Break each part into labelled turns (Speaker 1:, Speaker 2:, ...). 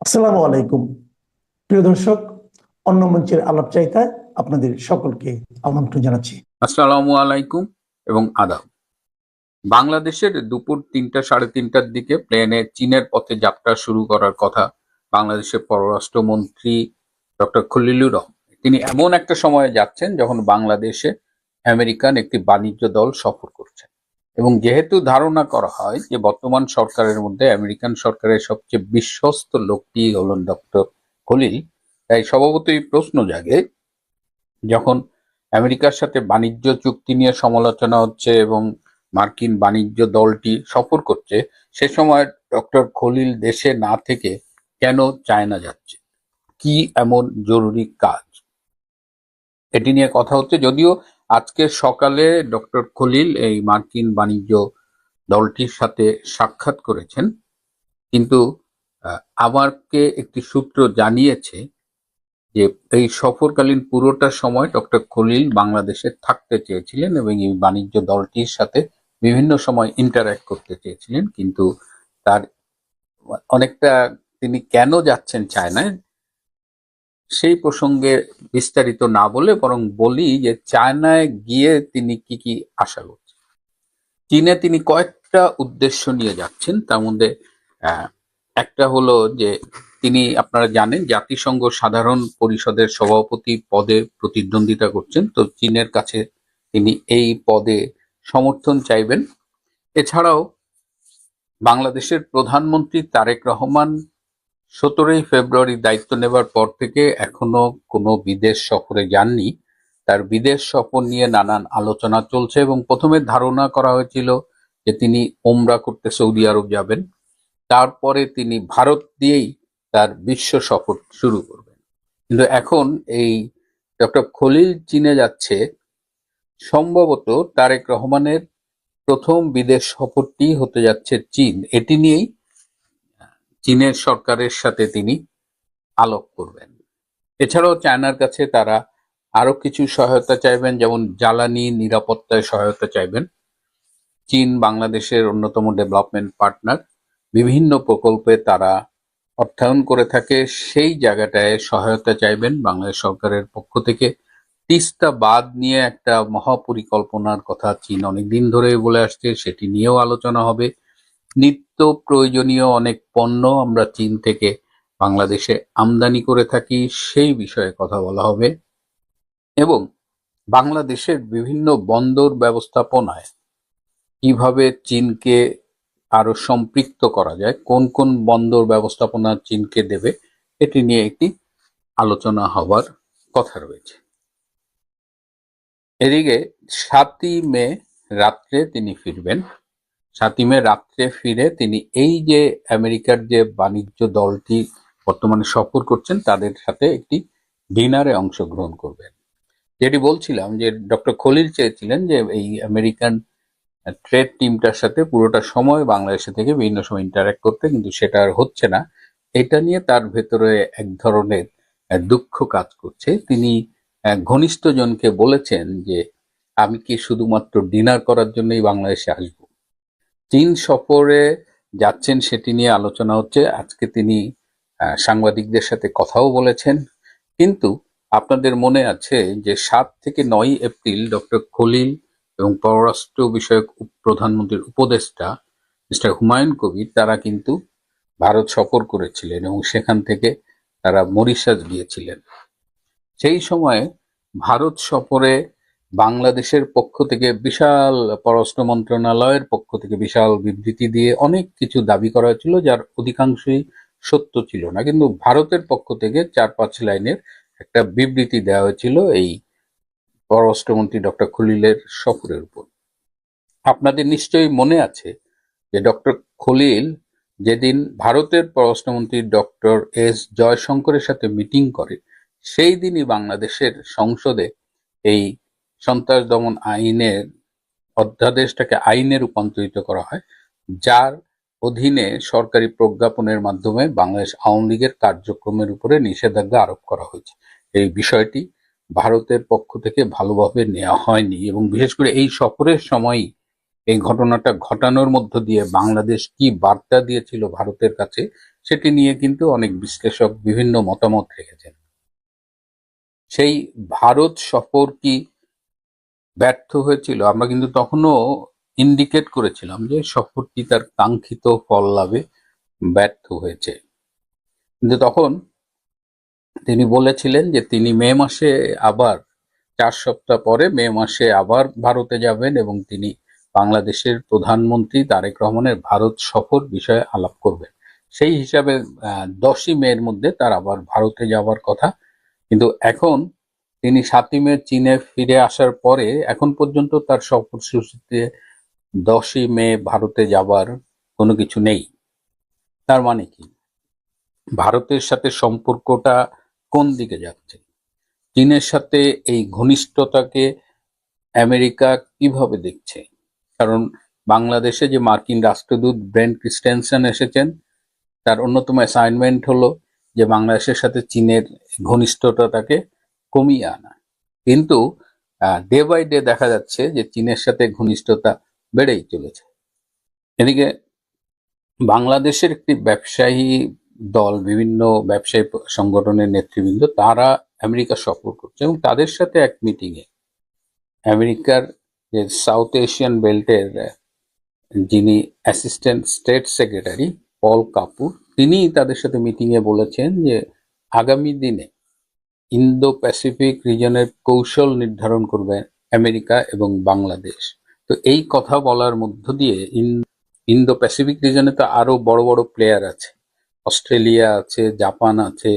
Speaker 1: আসসালামু আলাইকুম। প্রিয় দর্শক, অন্য মঞ্চের আলাপ চাইতায় আপনাদের সকলকে আমন্ত্রণ জানাচ্ছি।
Speaker 2: আসসালামু আলাইকুম এবং আদাব। বাংলাদেশের দুপুর ৩টা সাড়ে ৩টার দিকে প্লেনে চীনের পথে যাত্রা শুরু করার কথা বাংলাদেশের পররাষ্ট্রমন্ত্রী ডক্টর খলিলুর রহমান। তিনি এমন একটা সময়ে যাচ্ছেন যখন বাংলাদেশে আমেরিকান একটি বাণিজ্য দল সফর করছেন, এবং যেহেতু ধারণা করা হয় যে বর্তমান সরকারের মধ্যে আমেরিকান সরকারের সবচেয়ে বিশ্বস্ত লোকটি হলেন ডক্টর খলিল, তাই স্বভাবতই প্রশ্ন জাগে, যখন আমেরিকার সাথে বাণিজ্য চুক্তি নিয়ে সমালোচনা হচ্ছে এবং মার্কিন বাণিজ্য দলটি সফর করছে, সে সময় ডক্টর খলিল দেশে না থেকে কেন চায়না যাচ্ছে, কি এমন জরুরি কাজ, এটি নিয়ে কথা হচ্ছে। যদিও আজকে সকালে ডক্টর খলিল এই মার্কিন বাণিজ্য দলটির সাথে সাক্ষাৎ করেছেন, কিন্তু আমাকে একটি সূত্র জানিয়েছে যে এই সফরকালীন পুরোটা সময় ডক্টর খলিল বাংলাদেশে থাকতে চেয়েছিলেন এবং এই বাণিজ্য দলটির সাথে বিভিন্ন সময় ইন্টারঅ্যাক্ট করতে চেয়েছিলেন, কিন্তু তার অনেকটা তিনি কেন যাচ্ছেন চায়নায় সেই প্রসঙ্গে বিস্তারিত না বলে বরং বলি যে চায়নায় গিয়ে তিনি কি কি আশা করছেন। চীনে তিনি কয়েকটা উদ্দেশ্য নিয়ে যাচ্ছেন, তার মধ্যে আহ, একটা হলো যে তিনি, আপনারা জানেন, জাতিসংঘ সাধারণ পরিষদের সভাপতি পদে প্রতিদ্বন্দ্বিতা করছেন, তো চীনের কাছে তিনি এই পদে সমর্থন চাইবেন। এছাড়াও বাংলাদেশের প্রধানমন্ত্রী তারেক রহমান 17ই ফেব্রুয়ারি দায়িত্ব নেবার পর থেকে এখনো কোনো বিদেশ সফরে যাননি। তার বিদেশ সফর নিয়ে নানান আলোচনা চলছে এবং প্রথমে ধারণা করা হয়েছিল যে তিনি ওমরা করতে সৌদি আরব যাবেন, তারপরে তিনি ভারত দিয়েই তার বিশ্ব সফর শুরু করবেন। কিন্তু এখন এই ডক্টর খলিল চীনে যাচ্ছে, সম্ভবত তারেক রহমানের প্রথম বিদেশ সফরটি হতে যাচ্ছে চীন। এটি নিয়েই চীনের সরকারের সাথে তিনি আলাপ করবেন। এছাড়াও চায়নার কাছে তারা আরো কিছু সহায়তা চাইবেন, যেমন জ্বালানি নিরাপত্তায় সহায়তা চাইবেন। চীন বাংলাদেশের অন্যতম ডেভেলপমেন্ট পার্টনার, বিভিন্ন প্রকল্পে তারা অর্থায়ন করে থাকে, সেই জায়গাটায় সহায়তা চাইবেন বাংলাদেশ সরকারের পক্ষ থেকে। তিস্তা বাঁধ নিয়ে একটা মহাপরিকল্পনার কথা চীন অনেকদিন ধরে বলে আসছে, সেটি নিয়েও আলোচনা হবে। নিত্য প্রয়োজনীয় অনেক পণ্য আমরা চীন থেকে বাংলাদেশে আমদানি করে থাকি, সেই বিষয়ে কথা বলা হবে। এবং বাংলাদেশের বিভিন্ন বন্দর ব্যবস্থাপনায় কিভাবে চীনকে আরো সম্পৃক্ত করা যায়, কোন কোন বন্দর ব্যবস্থাপনা চীনকে দেবে, এটি নিয়ে একটি আলোচনা হবার কথা রয়েছে। এদিকে 7ই মে রাত্রে তিনি ফিরবেন। 7ই মে রাত্রে ফিরে তিনি এই যে আমেরিকার যে বাণিজ্য দলটি বর্তমানে সফর করছেন তাদের সাথে একটি ডিনারে অংশগ্রহণ করবেন। যেটি বলছিলাম যে ডক্টর খলিল চেয়েছিলেন যে এই আমেরিকান ট্রেড টিমটার সাথে পুরোটা সময় বাংলাদেশে থেকে বিভিন্ন সময় ইন্টারঅ্যাক্ট করতে, কিন্তু সেটা আর হচ্ছে না। এটা নিয়ে তার ভেতরে এক ধরনের দুঃখ কাজ করছে। তিনি ঘনিষ্ঠ জনকে বলেছেন যে আমি কি শুধুমাত্র ডিনার করার জন্যই বাংলাদেশে আসব। চীন সফরে যাচ্ছেন সেটি নিয়ে আলোচনা হচ্ছে। আজকে তিনি সাংবাদিকদের সাথে কথাও বলেছেন। কিন্তু আপনাদের মনে আছে যে 7 থেকে 9 এপ্রিল ডক্টর খলিল এবং পররাষ্ট্র বিষয়ক প্রধানমন্ত্রীর উপদেষ্টা মিস্টার হুমায়ুন কবির তারা কিন্তু ভারত সফর করেছিলেন এবং সেখান থেকে তারা মরিশাস গিয়েছিলেন। সেই সময়ে ভারত সফরে বাংলাদেশের পক্ষ থেকে বিশাল, পররাষ্ট্র মন্ত্রণালয়ের পক্ষ থেকে বিশাল বিবৃতি দিয়ে অনেক কিছু দাবি করা হয়েছিল, যার অধিকাংশই সত্য ছিল না, কিন্তু ভারতের পক্ষ থেকে 4-5 লাইনের একটা বিবৃতি দেওয়া হয়েছিল এই পররাষ্ট্রমন্ত্রী ডক্টর খলিলের সফরের উপর। আপনাদের নিশ্চয়ই মনে আছে যে ডক্টর খলিল যেদিন ভারতের পররাষ্ট্রমন্ত্রী ডক্টর এস জয়শঙ্করের সাথে মিটিং করে, সেই দিনই বাংলাদেশের সংসদে এই সন্ত্রাস দমন আইনের অধ্যাদেশটাকে আইনে রূপান্তরিত করা হয়, যার অধীনে সরকারি প্রজ্ঞাপনের মাধ্যমে বাংলাদেশ আওয়ামী লীগের কার্যক্রমের উপরে নিষেধাজ্ঞা আরোপ করা হয়েছে। এই বিষয়টি ভারতের পক্ষ থেকে ভালোভাবে নেওয়া হয়নি এবং বিশেষ করে এই সফরের সময়ই এই ঘটনাটা ঘটানোর মধ্য দিয়ে বাংলাদেশ কি বার্তা দিয়েছিল ভারতের কাছে, সেটি নিয়ে কিন্তু অনেক বিশ্লেষক বিভিন্ন মতামত রেখেছেন। সেই ভারত সফর কি ব্যর্থ হয়েছিল? আমরা কিন্তু তখনও ইন্ডিকেট করেছিলাম যে সফরটি তার কাঙ্ক্ষিত ফল লাভে ব্যর্থ হয়েছে। কিন্তু তখন তিনি বলেছিলেন যে তিনি মে মাসে আবার 4 সপ্তাহ পরে মে মাসে আবার ভারতে যাবেন এবং তিনি বাংলাদেশের প্রধানমন্ত্রী তারেক রহমানের ভারত সফর বিষয়ে আলাপ করবেন। সেই হিসাবে 10ই মের মধ্যে তার আবার ভারতে যাওয়ার কথা। কিন্তু এখন তিনি 7ই মে চীনে ফিরে আসার পরে এখন পর্যন্ত তার সফরসূচিতে 10ই মে ভারতে যাবার কোনো কিছু নেই। তার মানে কি, ভারতের সাথে সম্পর্কটা কোন দিকে যাচ্ছে? চীনের সাথে এই ঘনিষ্ঠতাকে আমেরিকা কিভাবে দেখছে? কারণ বাংলাদেশে যে মার্কিন রাষ্ট্রদূত ব্রেন্ট ক্রিস্টেনসেন এসেছেন, তার অন্যতম অ্যাসাইনমেন্ট হলো যে বাংলাদেশের সাথে চীনের ঘনিষ্ঠতাটাকে কমিয়ে আনা। কিন্তু ডে বাই ডে দেখা যাচ্ছে যে চীনের সাথে ঘনিষ্ঠতা বেড়েই চলেছে। এদিকে বাংলাদেশের একটি ব্যবসায়ী দল, বিভিন্ন ব্যবসায়ী সংগঠনের নেতৃবৃন্দ, তারা আমেরিকা সফর করছে এবং তাদের সাথে এক মিটিংয়ে আমেরিকার যে সাউথ এশিয়ান বেল্টের যিনি অ্যাসিস্ট্যান্ট স্টেট সেক্রেটারি পল কাপুর, তিনি তাদের সাথে মিটিংয়ে বলেছেন যে আগামী দিনে ইন্দো প্যাসিফিক রিজনের কৌশল নির্ধারণ করবে আমেরিকা এবং বাংলাদেশ। তো এই কথা বলার মধ্য দিয়ে ইন্দো প্যাসিফিক রিজনে তো আরো বড় বড় প্লেয়ার আছে, অস্ট্রেলিয়া আছে, জাপান আছে,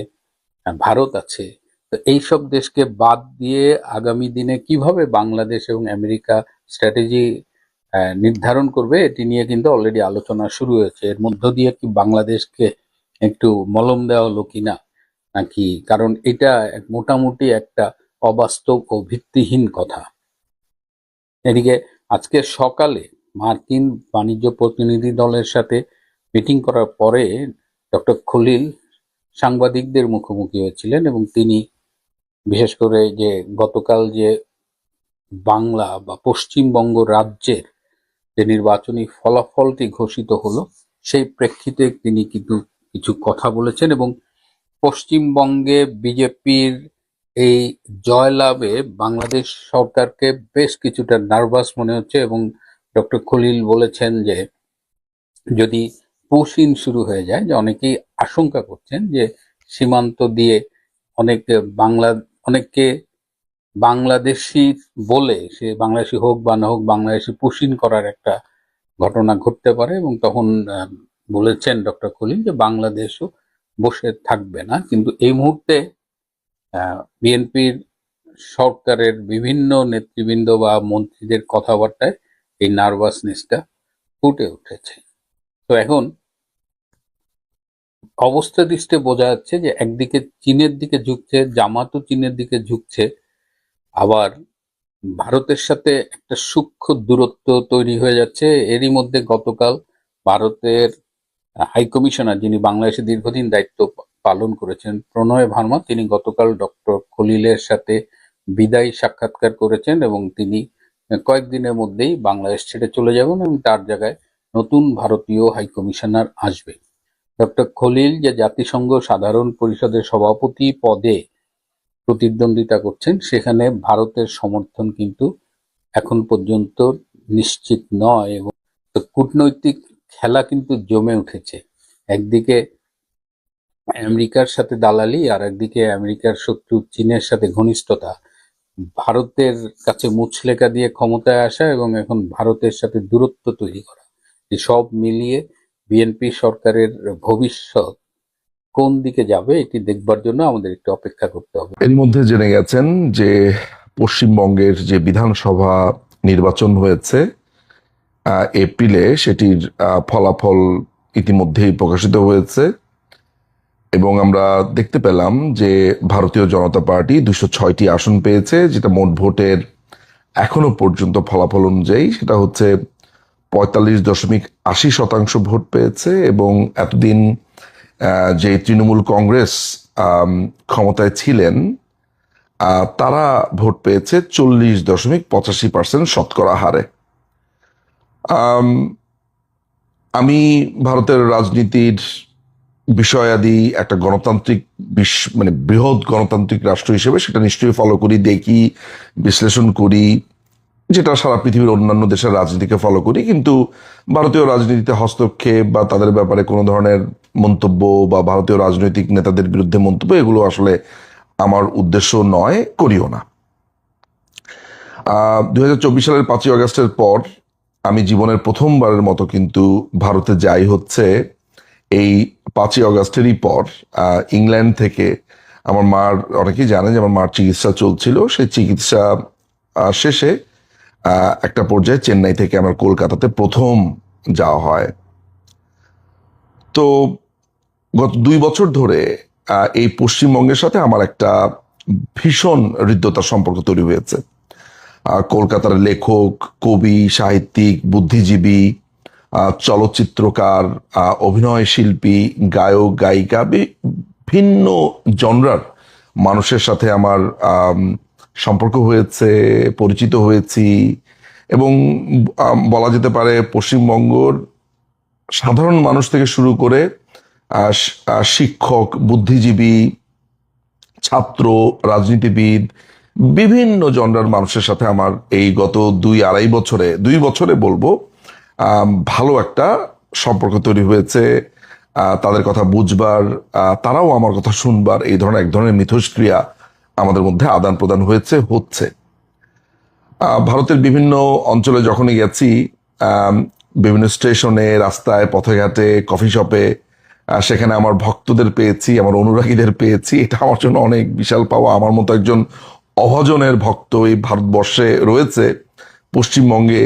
Speaker 2: ভারত আছে। তো এইসব দেশকে বাদ দিয়ে আগামী দিনে কিভাবে বাংলাদেশ এবং আমেরিকা স্ট্র্যাটেজি নির্ধারণ করবে, এটি নিয়ে কিন্তু অলরেডি আলোচনা শুরু হয়েছে। এর মধ্য দিয়ে কি বাংলাদেশকে একটু মলম দেওয়া হলো কিনা নাকি? কারণ এটা মোটামুটি একটা অবাস্তব ও ভিত্তিহীন কথা। এদিকে আজকে সকালে মার্কিন বাণিজ্য প্রতিনিধি দলের সাথে মিটিং করার পরে ডক্টর খলিল সাংবাদিকদের মুখোমুখি হয়েছিলেন এবং তিনি বিশেষ করে যে গতকাল যে বাংলা বা পশ্চিমবঙ্গ রাজ্যের যে নির্বাচনী ফলাফলটি ঘোষিত হলো, সেই প্রেক্ষিতে তিনি কিন্তু কিছু কথা বলেছেন এবং পশ্চিমবঙ্গে বিজেপির এই জয়লাভে বাংলাদেশ সরকারকে বেশ কিছুটা নার্ভাস মনে হচ্ছে এবং ডক্টর খলিল বলেছেন যে যদি পুশ-ইন শুরু হয়ে যায়, যে অনেকেই আশঙ্কা করছেন যে সীমান্ত দিয়ে অনেককে বাংলাদেশি বলে, সে বাংলাদেশি হোক বা না হোক, বাংলাদেশি পুশ-ইন করার একটা ঘটনা ঘটতে পারে এবং তখন বলেছেন ডক্টর খলিল যে বাংলাদেশও বসে থাকবে না। কিন্তু এই মুহূর্তে বিএনপির সরকারের বিভিন্ন নেতৃবৃন্দ বা মন্ত্রীদের কথাবার্তায় এই নার্ভাসনেসটা ফুটে উঠেছে। তো এখন অবস্থা দৃষ্টে বোঝা যাচ্ছে যে একদিকে চীনের দিকে ঝুঁকছে, জামাতও চীনের দিকে ঝুঁকছে, আবার ভারতের সাথে একটা সূক্ষ্ম দূরত্ব তৈরি হয়ে যাচ্ছে। এরই মধ্যে গতকাল ভারতের হাইকমিশনার, যিনি বাংলাদেশে দীর্ঘদিন দায়িত্ব পালন করেছেন, প্রণয় ভার্মা, তিনি গতকাল ডক্টর খলিলের সাথে বিদায়ী সাক্ষাৎকার করেছেন এবং তিনি কয়েকদিনের মধ্যেই বাংলাদেশ ছেড়ে চলে যাবেন এবং তার জায়গায় নতুন ভারতীয় হাইকমিশনার আসবে। ডক্টর খলিল যে জাতিসংঘ সাধারণ পরিষদের সভাপতি পদে প্রতিদ্বন্দ্বিতা করছেন, সেখানে ভারতের সমর্থন কিন্তু এখন পর্যন্ত নিশ্চিত নয় এবং কূটনৈতিক খেলা কিন্তু জমে উঠেছে। একদিকে আমেরিকার সাথে দালালি, আর একদিকে আমেরিকার শত্রু চীনের সাথে ঘনিষ্ঠতা, ভারতের কাছে মুচলেকা দিয়ে ক্ষমতায় আসা এবং এখন ভারতের সাথে দূরত্ব তৈরি করা, এই সব মিলিয়ে বিএনপি সরকারের ভবিষ্যৎ কোন দিকে যাবে এটি দেখবার জন্য আমাদের একটু অপেক্ষা করতে হবে।
Speaker 3: এর মধ্যে জেনে গেছেন যে পশ্চিমবঙ্গের যে বিধানসভা নির্বাচন হয়েছে এপ্রিলে, সেটির ফলাফল ইতিমধ্যেই প্রকাশিত হয়েছে এবং আমরা দেখতে পেলাম যে ভারতীয় জনতা পার্টি 206টি আসন পেয়েছে, যেটা মোট ভোটের এখনো পর্যন্ত ফলাফল অনুযায়ী সেটা হচ্ছে 45.80% ভোট পেয়েছে এবং এতদিন যে তৃণমূল কংগ্রেস ক্ষমতায় ছিলেন তারা ভোট পেয়েছে 40.85% শতকরা হারে। আম, আমি ভারতের রাজনীতির বিষয়াদি একটা গণতান্ত্রিক মানে বৃহৎ গণতান্ত্রিক রাষ্ট্র হিসেবে সেটা নিশ্চয়ই ফলো করি, দেখি, বিশ্লেষণ করি, যেটা সারা পৃথিবীর অন্যান্য দেশের রাজনীতিকে ফলো করি। কিন্তু ভারতীয় রাজনীতিতে হস্তক্ষেপ বা তাদের ব্যাপারে কোনো ধরনের মন্তব্য বা ভারতীয় রাজনৈতিক নেতাদের বিরুদ্ধে মন্তব্য, এগুলো আসলে আমার উদ্দেশ্য নয়, করিও না। 2024 সালের 5ই আগস্টের পর আমি জীবনের প্রথমবারের মতো কিন্তু ভারতে যাই হচ্ছে এই 5ই আগস্টেরই পর। ইংল্যান্ড থেকে আমার মার, অনেকেই জানে যে আমার মার চিকিৎসা চলছিল, সেই চিকিৎসা শেষে একটা পর্যায়ে চেন্নাই থেকে আমার কলকাতাতে প্রথম যাওয়া হয়। তো গত 2 বছর ধরে এই পশ্চিমবঙ্গের সাথে আমার একটা ভীষণ হৃদ্যতার সম্পর্ক তৈরি হয়েছে। কলকাতার লেখক, কবি, সাহিত্যিক, বুদ্ধিজীবী, চলচ্চিত্রকার, অভিনয় শিল্পী, গায়ক, গায়িকা, ভিন্ন জনরার মানুষের সাথে আমার সম্পর্ক হয়েছে, পরিচিত হয়েছি। এবং বলা যেতে পারে পশ্চিমবঙ্গর সাধারণ মানুষ থেকে শুরু করে শিক্ষক, বুদ্ধিজীবী, ছাত্র, রাজনীতিবিদ, বিভিন্ন জনরার মানুষের সাথে আমার এই গত 2-2.5 বছরে বলবো ভালো একটা সম্পর্ক তৈরি হয়েছে। তাদের কথা বুঝবার, তারাও আমার কথা শুনবার, এই ধরনের এক ধরনের মিথস্ক্রিয়া আমাদের মধ্যে আদান প্রদান হচ্ছে। ভারতের বিভিন্ন অঞ্চলে যখনই গেছি, বিভিন্ন স্টেশনে, রাস্তায়, পথে ঘাটে, কফি শপে, সেখানে আমার ভক্তদের পেয়েছি, আমার অনুরাগীদের পেয়েছি। এটা আমার জন্য অনেক বিশাল পাওয়া। আমার মতো একজন অভাজনের ভক্ত এই ভারতবর্ষে রয়েছে, পশ্চিমবঙ্গে,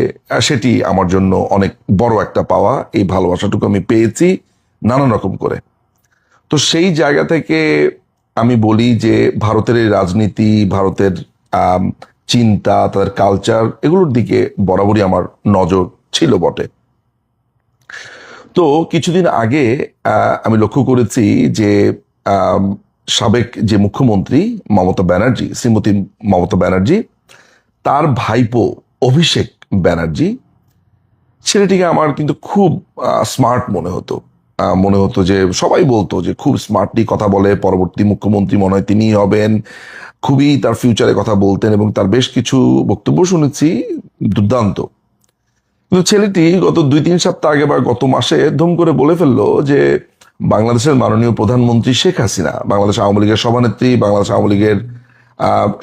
Speaker 3: সেটি আমার জন্য অনেক বড় একটা পাওয়া। এই ভালোবাসাটুকু আমি পেয়েছি নানান রকম করে। তো সেই জায়গা থেকে আমি বলি যে ভারতের এই রাজনীতি, ভারতের চিন্তা, তাদের কালচার, এগুলোর দিকে বরাবরই আমার নজর ছিল বটে। তো কিছুদিন আগে আমি লক্ষ্য করেছি যে সাবেক যে মুখ্যমন্ত্রী শ্রীমতী মমতা ব্যানার্জি, তার ভাইপো অভিষেক ব্যানার্জি, ছেলেটিকে আমার কিন্তু খুব স্মার্ট মনে হতো যে সবাই বলতো যে খুব স্মার্টলি কথা বলে, পরবর্তী মুখ্যমন্ত্রী মনে হয় তিনিই হবেন, খুবই তার ফিউচারে কথা বলতেন, এবং তার বেশ কিছু বক্তব্য শুনেছি দুর্দান্ত। কিন্তু ছেলেটি গত 2-3 সপ্তাহ আগে বা গত মাসে ধুম করে বলে ফেললো যে বাংলাদেশের মাননীয় প্রধানমন্ত্রী শেখ হাসিনা, বাংলাদেশ আওয়ামী লীগের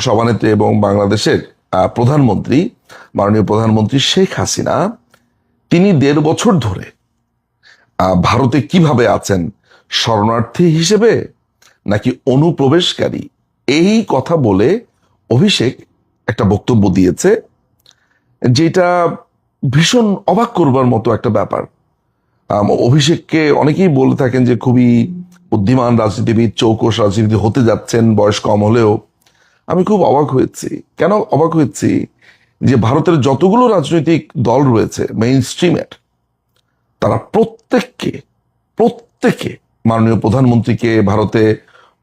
Speaker 3: সভানেত্রী এবং বাংলাদেশের প্রধানমন্ত্রী, মাননীয় প্রধানমন্ত্রী শেখ হাসিনা, তিনি 1.5 বছর ধরে ভারতে কিভাবে আছেন, শরণার্থী হিসেবে নাকি অনুপ্রবেশকারী, এই কথা বলে অভিষেক একটা বক্তব্য দিয়েছে, যেটা ভীষণ অবাক করবার মতো একটা ব্যাপার। অভিষেককে অনেকেই বলে থাকেন যে খুবই বুদ্ধিমান রাজনীতিবিদ, চৌকস রাজনীতিবিদ হতে যাচ্ছেন বয়স কম হলেও। আমি খুব অবাক হয়েছি। কেন অবাক হয়েছি? যে ভারতের যতগুলো রাজনৈতিক দল রয়েছে মেইন স্ট্রিমের, তারা প্রত্যেকে মাননীয় প্রধানমন্ত্রীকে ভারতে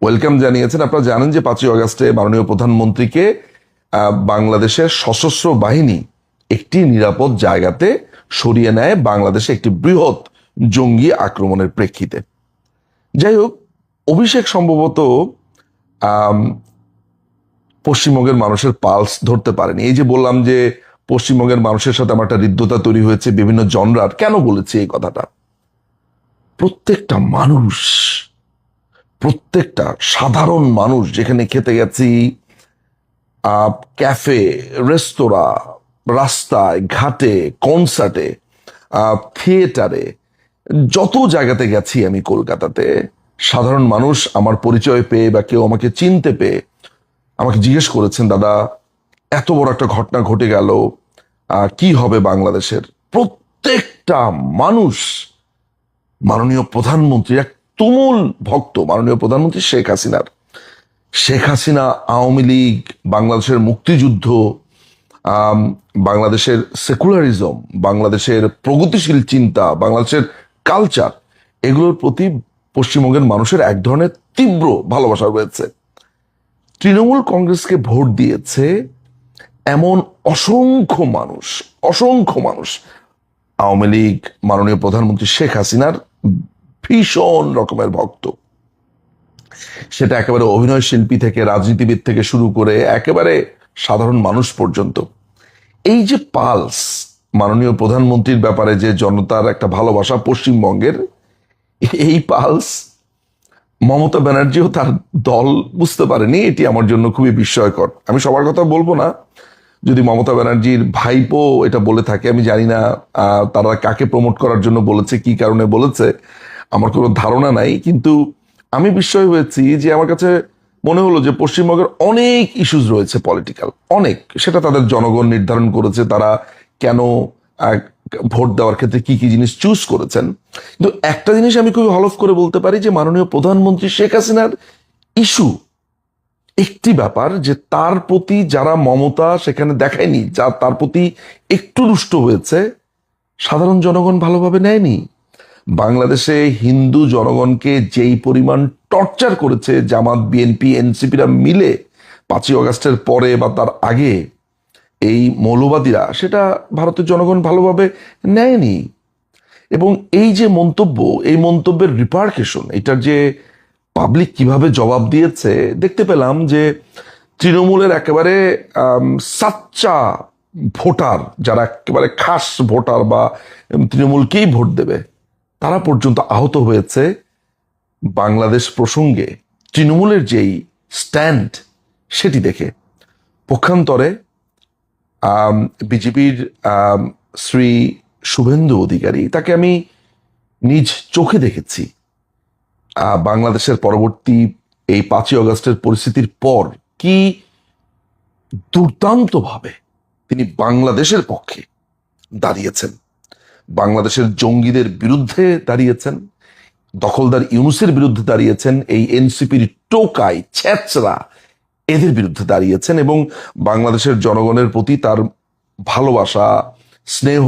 Speaker 3: ওয়েলকাম জানিয়েছেন। আপনারা জানেন যে 5ই আগস্টে মাননীয় প্রধানমন্ত্রীকে বাংলাদেশের সশস্ত্র বাহিনী একটি নিরাপদ জায়গাতে সরিয়ে নেয় বাংলাদেশে একটি বৃহৎ জঙ্গি আক্রমণের প্রেক্ষিতে। যাই হোক, অভিষেক সম্ভবত পশ্চিমবঙ্গের মানুষের পালস ধরতে পারেনি। এই যে বললাম যে পশ্চিমবঙ্গের মানুষের সাথে আমার একটা হৃদ্যতা তৈরি হয়েছে বিভিন্ন জনরার, কেন বলেছি এই কথাটা? প্রত্যেকটা সাধারণ মানুষ, যেখানে খেতে গেছি, ক্যাফে, রেস্তোরাঁ, রাস্তায়, ঘাটে, কনসার্টে, থিয়েটারে, যত জায়গাতে গেছি আমি কলকাতাতে, সাধারণ মানুষ আমার পরিচয় পেয়ে বা কেউ আমাকে চিনতে পেয়ে আমাকে জিজ্ঞেস করেছেন, দাদা এত বড় একটা ঘটনা ঘটে গেল, কি হবে বাংলাদেশের? প্রত্যেকটা মানুষ মাননীয় প্রধানমন্ত্রী, এক তুমুল ভক্ত মাননীয় প্রধানমন্ত্রী শেখ হাসিনা, আওয়ামী লীগ, বাংলাদেশের মুক্তিযুদ্ধ, বাংলাদেশের সেকুলারিজম, বাংলাদেশের প্রগতিশীল চিন্তা, বাংলাদেশের কালচার, এগুলোর প্রতি পশ্চিমবঙ্গের মানুষের এক ধরনের তীব্র ভালোবাসা রয়েছে। তৃণমূল কংগ্রেসকে ভোট দিয়েছে এমন অসংখ্য মানুষ, আওয়ামী লীগ মাননীয় প্রধানমন্ত্রী শেখ হাসিনার ভীষণ রকমের ভক্ত। সেটা একেবারে অভিনয় শিল্পী থেকে রাজনীতিবিদ থেকে শুরু করে একেবারে সাধারণ মানুষ পর্যন্ত। এই যে পালস মাননীয় প্রধানমন্ত্রীর ব্যাপারে যে জনতার একটা ভালোবাসা পশ্চিমবঙ্গের, এই পালস মমতা ব্যানার্জিও তার দল বুঝতে পারেনি। এটি আমার জন্য খুবই বিস্ময়কর। আমি সবার কথা বলবো না, যদি মমতা ব্যানার্জির ভাইপো এটা বলে থাকে, আমি জানি না তারা কাকে প্রমোট করার জন্য বলেছে, কি কারণে বলেছে, আমার কোনো ধারণা নাই। কিন্তু আমি বিস্ময় হয়েছি যে আমার কাছে মনে হলো যে পশ্চিমবঙ্গের অনেক ইস্যুস রয়েছে পলিটিক্যাল, অনেক, সেটা তাদের জনগণ নির্ধারণ করেছে, তারা কেন ভোট দেওয়ার ক্ষেত্রে কি কি জিনিস চুজ করেছেন। কিন্তু একটা জিনিস আমি খুবই হলফ করে বলতে পারি যে মাননীয় প্রধানমন্ত্রী শেখ হাসিনার ইস্যু একটি ব্যাপার, যে তার প্রতি যারা মমতা সেখানে দেখায়নি, যা তার প্রতি একটু রুষ্ট হয়েছে, সাধারণ জনগণ ভালোভাবে নেয়নি। বাংলাদেশে হিন্দু জনগণকে যেই পরিমাণ টর্চার করেছে জামাত, বিএনপি, এনসিপিরা মিলে 5ই অগাস্টের পরে বা তার আগে এই মৌলবাদীরা, সেটা ভারতের জনগণ ভালোভাবে নেয়নি। এবং এই যে মন্তব্য, এই মন্তব্যের রিপার্কেশন, এটার যে পাবলিক কিভাবে জবাব দিয়েছে দেখতে পেলাম, যে তৃণমূলের একেবারে সাচ্চা ভোটার, যারা একেবারে খাস ভোটার বা তৃণমূলকেই ভোট দেবে, তারা পর্যন্ত আহত হয়েছে বাংলাদেশ প্রসঙ্গে তৃণমূলের যেই স্ট্যান্ড সেটি দেখে। পক্ষান্তরে বিজেপির শ্রী শুভেন্দু অধিকারী, তাকে আমি নিজ চোখে দেখেছি বাংলাদেশের পরবর্তী এই 5ই অগাস্টের পরিস্থিতির পর কি দুর্দান্তভাবে তিনি বাংলাদেশের পক্ষে দাঁড়িয়েছেন, বাংলাদেশের জঙ্গিদের বিরুদ্ধে দাঁড়িয়েছেন, দখলদার ইউনূসের বিরুদ্ধে দাঁড়িয়েছেন, এই এনসিপির টোকাই ছেচরা এদের বিরুদ্ধে দাঁড়িয়েছেন, এবং বাংলাদেশের জনগণের প্রতি তার ভালোবাসা, স্নেহ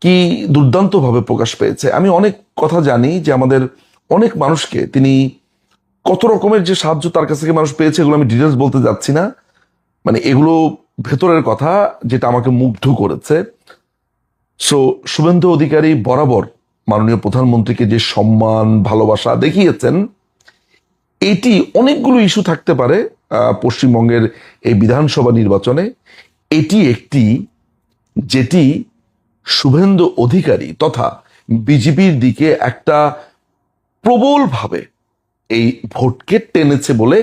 Speaker 3: কি দুর্দান্তভাবে প্রকাশ পেয়েছে। আমি অনেক কথা জানি যে আমাদের অনেক মানুষকে তিনি কত রকমের যে সাহায্য তার কাছ থেকে মানুষ পেয়েছে, এগুলো আমি ডিটেলস বলতে যাচ্ছি না, মানে এগুলো ভেতরের কথা, যেটা আমাকে মুগ্ধ করেছে। সো শুভেন্দু অধিকারী বরাবর মাননীয় প্রধানমন্ত্রীকে যে সম্মান ভালোবাসা দেখিয়েছেন, এটি অনেকগুলো ইস্যু থাকতে পারে পশ্চিমবঙ্গের এই বিধানসভা নির্বাচনে, এটি একটি যেটি শুভেন্দু অধিকারী তথা বিজেপির দিকে একটা প্রবলভাবে এই ভোটকে টেনেছে বলে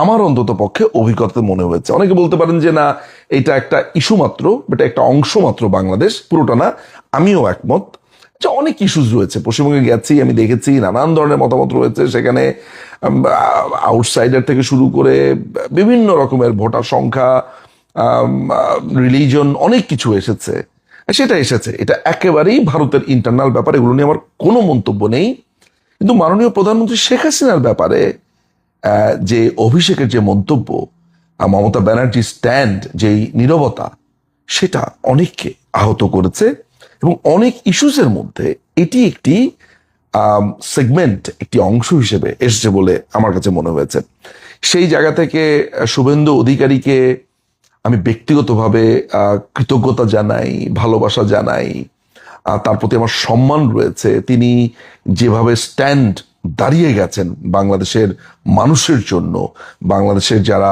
Speaker 3: আমার অন্তত পক্ষে অভিজ্ঞতা মনে হয়েছে। অনেকে বলতে পারেন যে না, এটা একটা ইস্যু মাত্র, এটা একটা অংশ মাত্র, বাংলাদেশ পুরোটা না। আমিও একমত যে অনেক ইস্যুস রয়েছে পশ্চিমবঙ্গে, গেছি আমি দেখেছি, নানান ধরনের মতামত রয়েছে সেখানে, আউটসাইডার থেকে শুরু করে বিভিন্ন রকমের ভোটার সংখ্যা, রিলিজন, অনেক কিছু এসেছে। সেটা এসেছে, এটা একেবারেই ভারতের ইন্টারনাল ব্যাপার, এগুলো নিয়ে আমার কোনো মন্তব্য নেই। কিন্তু মাননীয় প্রধানমন্ত্রী শেখ হাসিনার ব্যাপারে যে অভিষেকের যে মন্তব্য, মমতা ব্যানার্জির স্ট্যান্ড, যেই নীরবতা, সেটা অনেককে আহত করেছে। এবং অনেক ইস্যুসের মধ্যে এটি একটি সেগমেন্ট, একটি অংশ হিসেবে এসেছে বলে আমার কাছে মনে হয়েছে। সেই জায়গা থেকে শুভেন্দু অধিকারীকে আমি ব্যক্তিগতভাবে কৃতজ্ঞতা জানাই, ভালোবাসা জানাই, তার প্রতি আমার সম্মান রয়েছে। তিনি যেভাবে স্ট্যান্ড দাঁড়িয়ে গেছেন বাংলাদেশের মানুষের জন্য, বাংলাদেশের যারা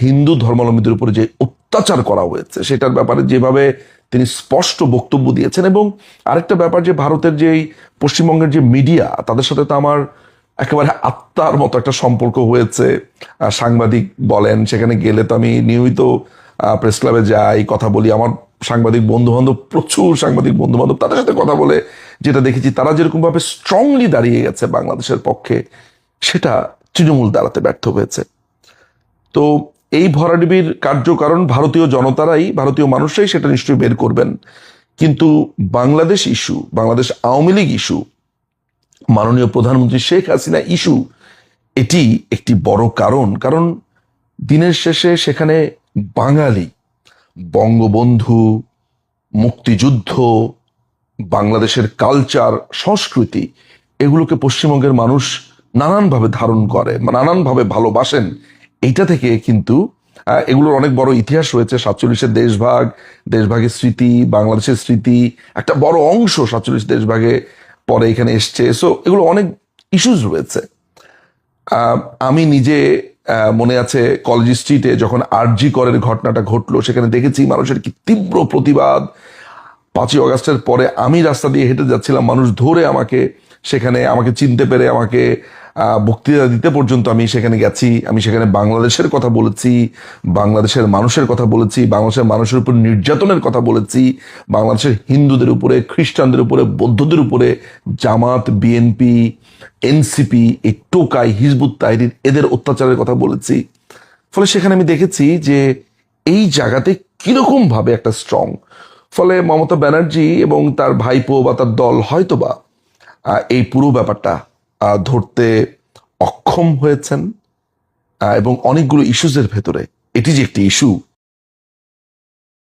Speaker 3: হিন্দু ধর্মাবলম্বীদের উপরে যে অত্যাচার করা হয়েছে সেটার ব্যাপারে যেভাবে তিনি স্পষ্ট বক্তব্য দিয়েছেন। এবং আরেকটা ব্যাপার, যে ভারতের যে পশ্চিমবঙ্গের যে মিডিয়া, তাদের সাথে তো আমার একেবারে আত্মার মতো একটা সম্পর্ক হয়েছে। সাংবাদিক বলেন, সেখানে গেলে তো আমি নিয়মিত প্রেস ক্লাবে যাই, কথা বলি, আমার সাংবাদিক বন্ধু বান্ধব, প্রচুর সাংবাদিক বন্ধু বান্ধব, তাদের সাথে কথা বলে যেটা দেখেছি, তারা যেরকম ভাবে স্ট্রংলি দাঁড়িয়ে গেছে বাংলাদেশের পক্ষে, সেটা তৃণমূল দাঁড়াতে ব্যর্থ হয়েছে। তো এই ভরাডুবির কার্যকারণ ভারতীয় জনতারাই, ভারতীয় মানুষরাই সেটা নিশ্চয়ই বের করবেন। কিন্তু বাংলাদেশ ইস্যু, বাংলাদেশ আওয়ামী লীগ ইস্যু, মাননীয় প্রধানমন্ত্রী শেখ হাসিনা ইস্যু, এটি একটি বড় কারণ। কারণ দিনের শেষে সেখানে বাঙালি, বঙ্গবন্ধু, মুক্তিযুদ্ধ, বাংলাদেশের কালচার, সংস্কৃতি, এগুলোকে পশ্চিমবঙ্গের মানুষ নানানভাবে ধারণ করে, নানানভাবে ভালোবাসেন। এইটা থেকে কিন্তু এগুলোর অনেক বড় ইতিহাস রয়েছে। 47-এর দেশভাগ, দেশভাগের স্মৃতি, বাংলাদেশের স্মৃতি, একটা বড় অংশ 47 দেশভাগে পরে এখানে এসছে। সো এগুলো অনেক ইস্যুস রয়েছে। আমি নিজে মনে আছে কলেজ স্ট্রিটে যখন আরজি করের ঘটনাটা ঘটলো, সেখানে দেখেছি মানুষের কি তীব্র প্রতিবাদ। 5ই অগাস্টের পরে আমি রাস্তা দিয়ে হেঁটে যাচ্ছিলাম, মানুষ ধরে আমাকে সেখানে আমাকে চিনতে পেরে আমাকে বক্তৃতা দিতে পর্যন্ত আমি সেখানে গেছি। আমি সেখানে বাংলাদেশের কথা বলেছি, বাংলাদেশের মানুষের কথা বলেছি, বাংলাদেশের মানুষের উপর নির্যাতনের কথা বলেছি, বাংলাদেশের হিন্দুদের উপরে, খ্রিস্টানদের উপরে, বৌদ্ধদের উপরে জামাত, বিএনপি, এনসিপি, এই টোকাই, হিজবুত তাহরির, এদের অত্যাচারের কথা বলেছি। ফলে সেখানে আমি দেখেছি যে এই জায়গাতে কিরকম ভাবে একটা স্ট্রং। ফলে মমতা ব্যানার্জি এবং তার ভাইপো বা তার দল হয়তোবা এই পুরো ব্যাপারটা ধরতে অক্ষম হয়েছেন, এবং অনেকগুলো ইস্যুজের ভেতরে এটি যে একটি ইস্যু